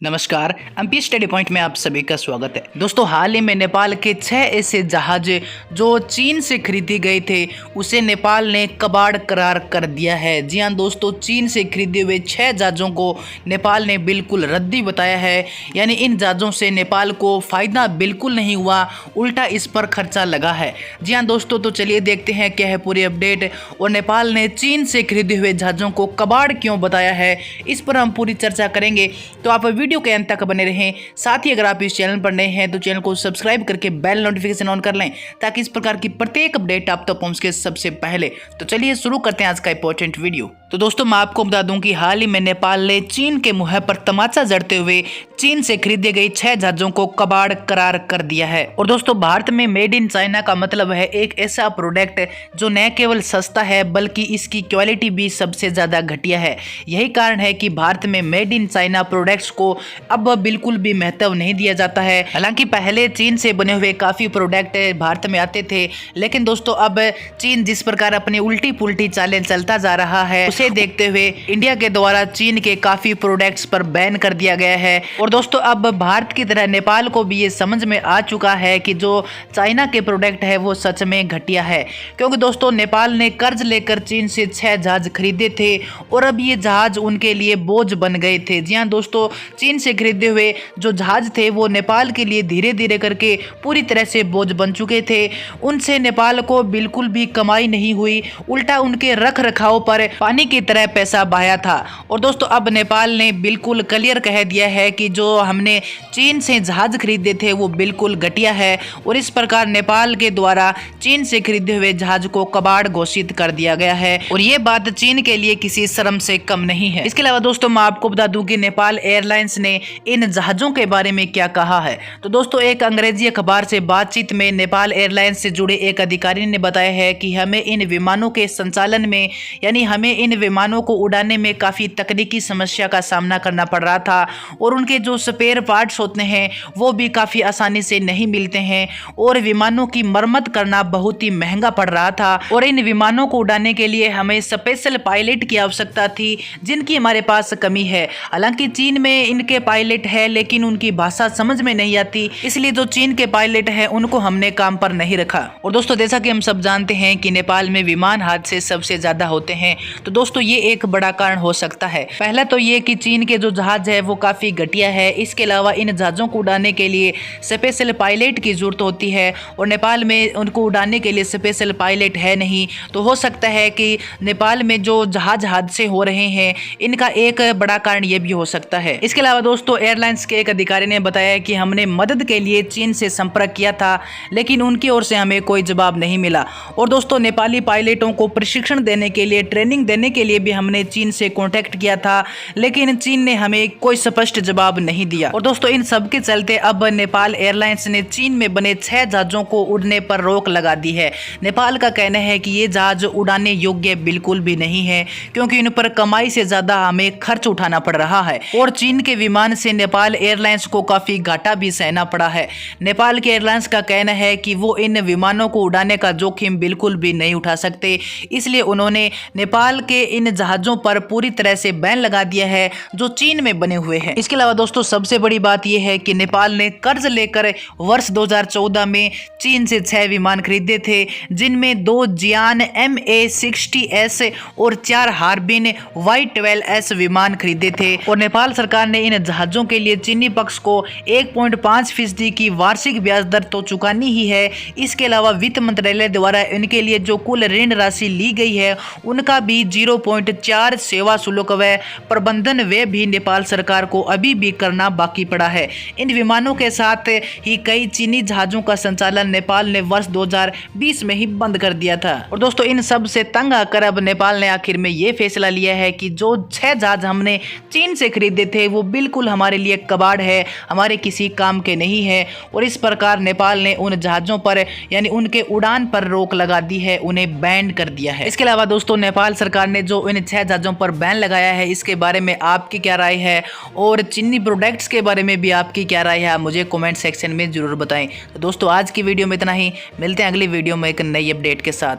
नमस्कार। MP study point में आप सभी का स्वागत है। दोस्तों, हाल ही में नेपाल के 6 ऐसे जहाज जो चीन से खरीदे गए थे उसे नेपाल ने कबाड़ करार कर दिया है। जी हां दोस्तों, चीन से खरीदे हुए 6 जहाज़ों को नेपाल ने बिल्कुल रद्दी बताया है। यानी इन जहाज़ों से नेपाल को फ़ायदा बिल्कुल नहीं हुआ, उल्टा इस पर खर्चा लगा है। जी हाँ दोस्तों, तो चलिए देखते हैं क्या है पूरी अपडेट और नेपाल ने चीन से खरीदे हुए जहाज़ों को कबाड़ क्यों बताया है, इस पर हम पूरी चर्चा करेंगे। तो आप वीडियो के अंत तक बने रहें। साथ ही अगर आप इस चैनल पर नए हैं तो चैनल को सब्सक्राइब करके बेल नोटिफिकेशन ऑन कर लें ताकि इस प्रकार की प्रत्येक अपडेट आप तक पहुंच के सबसे पहले। तो चलिए शुरू करते हैं आज का इंपॉर्टेंट वीडियो। तो दोस्तों, मैं आपको बता दूं कि हाल ही में नेपाल ने चीन के मुंह पर तमाचा जड़ते हुए चीन से खरीदे गए 6 जहाजों को कबाड़ करार कर दिया है। और दोस्तों, भारत में मेड इन चाइना का मतलब है एक ऐसा प्रोडक्ट जो न केवल सस्ता है बल्कि इसकी क्वालिटी भी सबसे ज्यादा घटिया है। यही कारण है कि भारत में मेड इन चाइना प्रोडक्ट्स को अब बिल्कुल भी महत्व नहीं दिया जाता है। हालांकि पहले चीन से बने हुए काफी प्रोडक्ट भारत में आते थे, लेकिन दोस्तों अब चीन जिस प्रकार अपनी उल्टी पुल्टी चालें चलता जा रहा है उसे देखते हुए इंडिया के द्वारा चीन के काफी प्रोडक्ट्स पर बैन कर दिया गया है। और दोस्तों, अब भारत की तरह नेपाल को भी ये समझ में आ चुका है कि जो चाइना के प्रोडक्ट है वो सच में घटिया है। क्योंकि दोस्तों, नेपाल ने कर्ज लेकर चीन से 6 जहाज खरीदे थे और अब ये जहाज उनके लिए बोझ बन गए थे। जी हाँ दोस्तों, चीन से खरीदे हुए जो जहाज थे वो नेपाल के लिए धीरे धीरे करके पूरी तरह से बोझ बन चुके थे। उनसे नेपाल को बिल्कुल भी कमाई नहीं हुई, उल्टा उनके रख रखाव पर पानी की तरह पैसा बहाया था। और दोस्तों, अब नेपाल ने बिल्कुल क्लियर कह दिया है कि जो हमने चीन से जहाज खरीदे थे वो बिल्कुल घटिया है और इस प्रकार नेपाल के द्वारा चीन से खरीदे हुए जहाज को कबाड़ घोषित कर दिया गया है। और ये बात चीन के लिए किसी शर्म से कम नहीं है। इसके अलावा दोस्तों, मैं आपको बता दूं कि नेपाल एयरलाइंस ने इन जहाजों के बारे में क्या कहा है। तो दोस्तों, एक अंग्रेजी अखबार से बातचीत में नेपाल एयरलाइंस से जुड़े एक अधिकारी ने बताया है कि हमें इन विमानों के संचालन में यानी हमें इन विमानों को उड़ाने में काफ़ी तकनीकी समस्या का सामना करना पड़ रहा था और उनके जो स्पेयर पार्ट्स होते हैं वो भी काफ़ी आसानी से नहीं मिलते हैं और विमानों की मरम्मत करना बहुत ही महंगा पड़ रहा था। और इन विमानों को उड़ाने के लिए हमें स्पेशल पायलट की आवश्यकता थी जिनकी हमारे पास कमी है। हालांकि चीन में इनके पायलट है लेकिन उनकी भाषा समझ में नहीं आती, इसलिए जो चीन के पायलट हैं उनको हमने काम पर नहीं रखा। और दोस्तों, जैसा कि हम सब जानते हैं कि नेपाल में विमान हादसे सबसे ज्यादा होते हैं, तो दोस्तों ये एक बड़ा कारण हो सकता है। पहला तो ये कि चीन के जो जहाज है वो काफी घटिया है। इसके अलावा इन जहाजों को उड़ाने के लिए स्पेशल पायलट की जरूरत होती है और नेपाल में उनको उड़ाने के लिए स्पेशल पायलट है नहीं। तो हो सकता है कि नेपाल में जो जहाज हादसे हो रहे हैं इनका एक बड़ा कारण ये भी हो सकता है। इसके अलावा दोस्तों, एयरलाइंस के एक अधिकारी ने बताया कि हमने मदद के लिए चीन से संपर्क किया था लेकिन उनकी ओर से हमें कोई जवाब नहीं मिला। और दोस्तों, नेपाली पायलटों को प्रशिक्षण देने के लिए, ट्रेनिंग देने के लिए भी हमने चीन से कांटेक्ट किया था लेकिन चीन ने हमें कोई स्पष्ट जवाब नहीं दिया। और दोस्तों, इन सब के चलते अब नेपाल एयरलाइंस ने चीन में बने 6 जहाजों को उड़ने पर रोक लगा दी है। नेपाल का कहना है कि ये जहाज उड़ाने योग्य बिल्कुल भी नहीं है क्योंकि इन पर कमाई से ज्यादा हमें खर्च उठाना पड़ रहा है और चीन के विमान से नेपाल एयरलाइंस को काफी घाटा भी सहना पड़ा है। नेपाल के एयरलाइंस का कहना है कि वो इन विमानों को उड़ाने का जोखिम बिल्कुल भी नहीं उठा सकते, इसलिए उन्होंने नेपाल के इन जहाजों पर पूरी तरह से बैन लगा दिया है जो चीन में बने हुए हैं। इसके अलावा दोस्तों, सबसे बड़ी बात यह है कि नेपाल ने कर्ज लेकर वर्ष 2014 में चीन से 6 विमान खरीदे थे जिनमें 2 जियान MA60S और 4 हार्बिन Y12S विमान खरीदे थे। और नेपाल सरकार ने इन जहाजों के लिए चीनी पक्ष को 1.5% की वार्षिक ब्याज दर तो चुकानी ही है। इसके अलावा वित्त मंत्रालय द्वारा इनके लिए जो कुल ऋण राशि ली गई है उनका भी 0.4 सेवा शुल्क व प्रबंधन व्यय भी नेपाल सरकार को अभी भी करना बाकी पड़ा है। इन विमानों के साथ ही कई चीनी जहाजों का संचालन नेपाल ने वर्ष 2020 में ही बंद कर दिया था। और दोस्तों, इन सब से तंग आकर अब नेपाल ने आखिर में ये फैसला लिया है कि जो 6 जहाज हमने चीन से खरीदे थे वो बिल्कुल हमारे लिए कबाड़ है, हमारे किसी काम के नहीं है। और इस प्रकार नेपाल ने उन जहाजों पर यानी उनके उड़ान पर रोक लगा दी है, उन्हें बैन कर दिया है। इसके अलावा दोस्तों, नेपाल सरकार ने जो इन 6 जहाजों पर बैन लगाया है इसके बारे में आपकी क्या राय है और चीनी प्रोडक्ट्स के बारे में भी आपकी क्या राय है, मुझे कमेंट सेक्शन में जरूर बताएं। तो दोस्तों, आज की वीडियो में इतना ही, मिलते हैं अगली वीडियो में एक नई अपडेट के साथ।